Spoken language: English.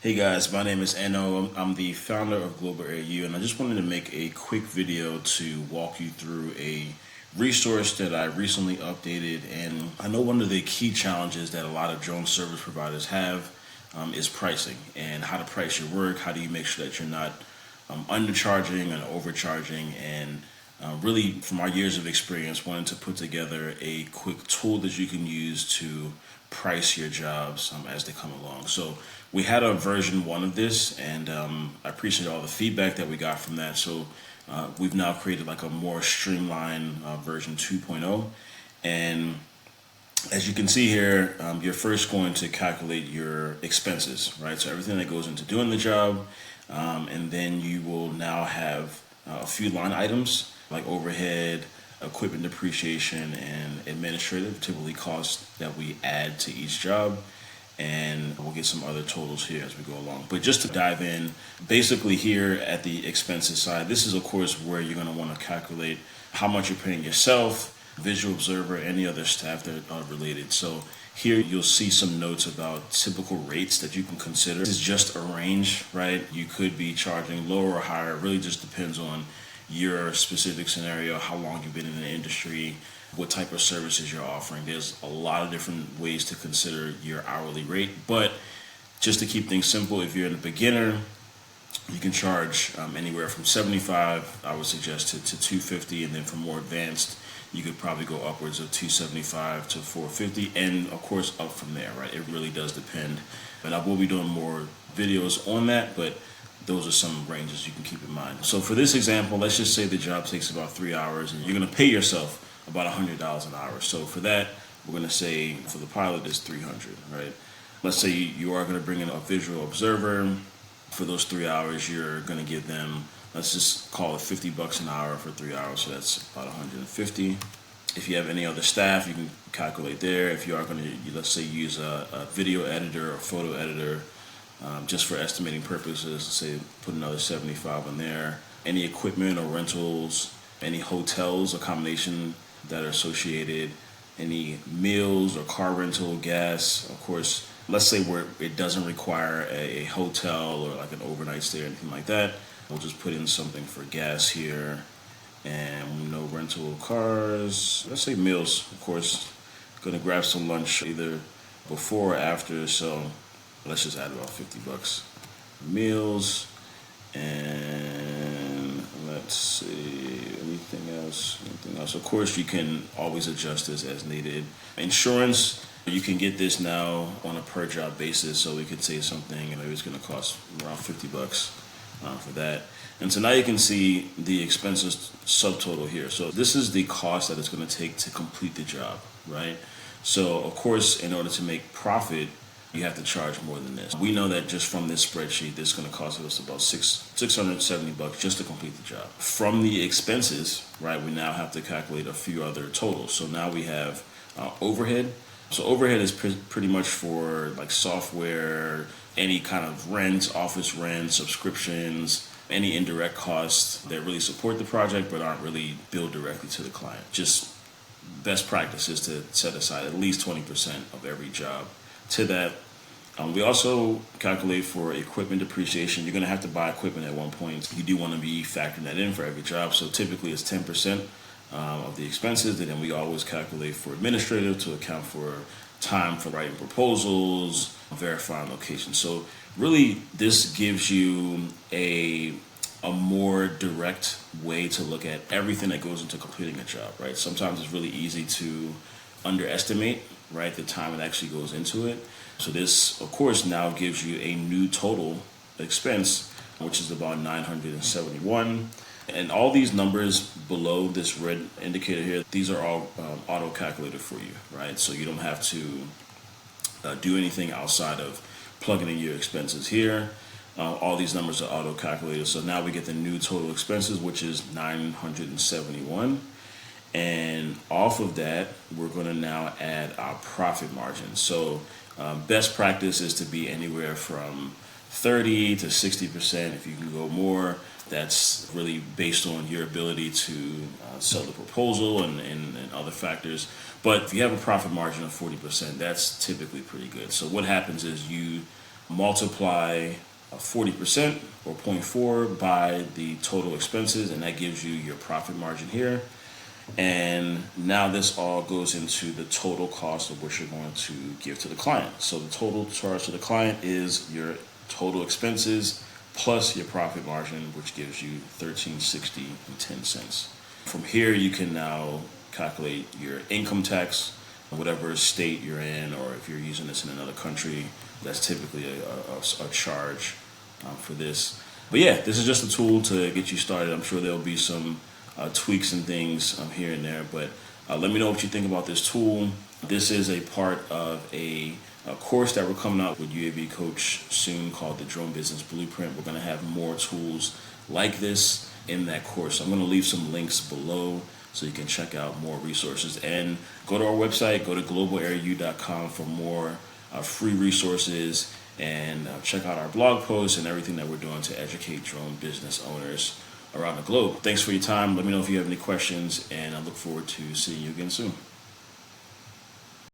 Hey guys, my name is Eno. I'm the founder of Global Air U, and I just wanted to make a quick video to walk you through a resource that I recently updated. And I know one of the key challenges that a lot of drone service providers have is pricing and how to price your work. How do you make sure that you're not undercharging and overcharging? And really, from our years of experience, wanted to put together a quick tool that you can use to price your jobs as they come along. So we had a version 1 of this, and I appreciate all the feedback that we got from that. So we've now created like a more streamlined version 2.0. And as you can see here, you're first going to calculate your expenses, right? So everything that goes into doing the job, and then you will now have a few line items like overhead, equipment depreciation, and administrative, typically costs that we add to each job. And we'll get some other totals here as we go along. But just to dive in, basically here at the expenses side, this is of course where you're gonna wanna calculate how much you're paying yourself, visual observer, any other staff that are related. So here you'll see some notes about typical rates that you can consider. This is just a range, right? You could be charging lower or higher. It really just depends on your specific scenario, how long you've been in the industry, what type of services you're offering. There's a lot of different ways to consider your hourly rate, but just to keep things simple, if you're a beginner, you can charge anywhere from 75, I would suggest, to 250, and then for more advanced, you could probably go upwards of 275 to 450, and of course up from there, right? It really does depend, and I will be doing more videos on that, but those are some ranges you can keep in mind. So for this example, let's just say the job takes about 3 hours, and you're gonna pay yourself about $100 an hour. So for that, we're gonna say for the pilot is 300, right? Let's say you are gonna bring in a visual observer. For those 3 hours, you're gonna give them, let's just call it $50 an hour for 3 hours. So that's about 150. If you have any other staff, you can calculate there. If you are gonna, let's say, use a video editor or photo editor, just for estimating purposes, say put another 75 in there. Any equipment or rentals, any hotels, accommodation that are associated, any meals or car rental, gas, of course. Let's say where it doesn't require a hotel or like an overnight stay or anything like that. We'll just put in something for gas here, and no rental cars. Let's say meals, of course. Gonna grab some lunch either before or after, so let's just add about $50 meals. And let's see, anything else. Of course, you can always adjust this as needed. Insurance, you can get this now on a per job basis, so we could say something, and maybe it's gonna cost around $50 for that. And so now you can see the expenses subtotal here. So this is the cost that it's gonna take to complete the job, right? So of course, in order to make profit, you have to charge more than this. We know that just from this spreadsheet, this is going to cost us about $670 just to complete the job. From the expenses, right, we now have to calculate a few other totals. So now we have overhead. So overhead is pretty much for like software, any kind of rent, office rent, subscriptions, any indirect costs that really support the project but aren't really billed directly to the client. Just best practice is to set aside at least 20% of every job to that. We also calculate for equipment depreciation. You're going to have to buy equipment at one point. You do want to be factoring that in for every job. So typically it's 10% of the expenses. And then we always calculate for administrative to account for time for writing proposals, verifying locations. So really this gives you a more direct way to look at everything that goes into completing a job, right? Sometimes it's really easy to underestimate, right, the time it actually goes into it. So this, of course, now gives you a new total expense, which is about 971. And all these numbers below this red indicator here, these are all auto-calculated for you, right? So you don't have to do anything outside of plugging in your expenses here. All these numbers are auto-calculated. So now we get the new total expenses, which is 971. And off of that, we're going to now add our profit margin. So best practice is to be anywhere from 30 to 60%. If you can go more, that's really based on your ability to sell the proposal and other factors. But if you have a profit margin of 40%, that's typically pretty good. So what happens is you multiply 40% or zero point 0.4 by the total expenses, and that gives you your profit margin here. And now this all goes into the total cost of what you're going to give to the client. So the total charge to the client is your total expenses plus your profit margin, which gives you $13.60.10. From here, you can now calculate your income tax, whatever state you're in, or if you're using this in another country, that's typically a charge for this. But yeah, this is just a tool to get you started. I'm sure there'll be some tweaks and things here and there, but let me know what you think about this tool. This is a part of a course that we're coming out with UAV Coach soon called the Drone Business Blueprint. We're going to have more tools like this in that course. So I'm going to leave some links below so you can check out more resources, and go to our website, go to globalairU.com for more free resources, and check out our blog posts and everything that we're doing to educate drone business owners around the globe. Thanks for your time. Let me know if you have any questions, and I look forward to seeing you again soon.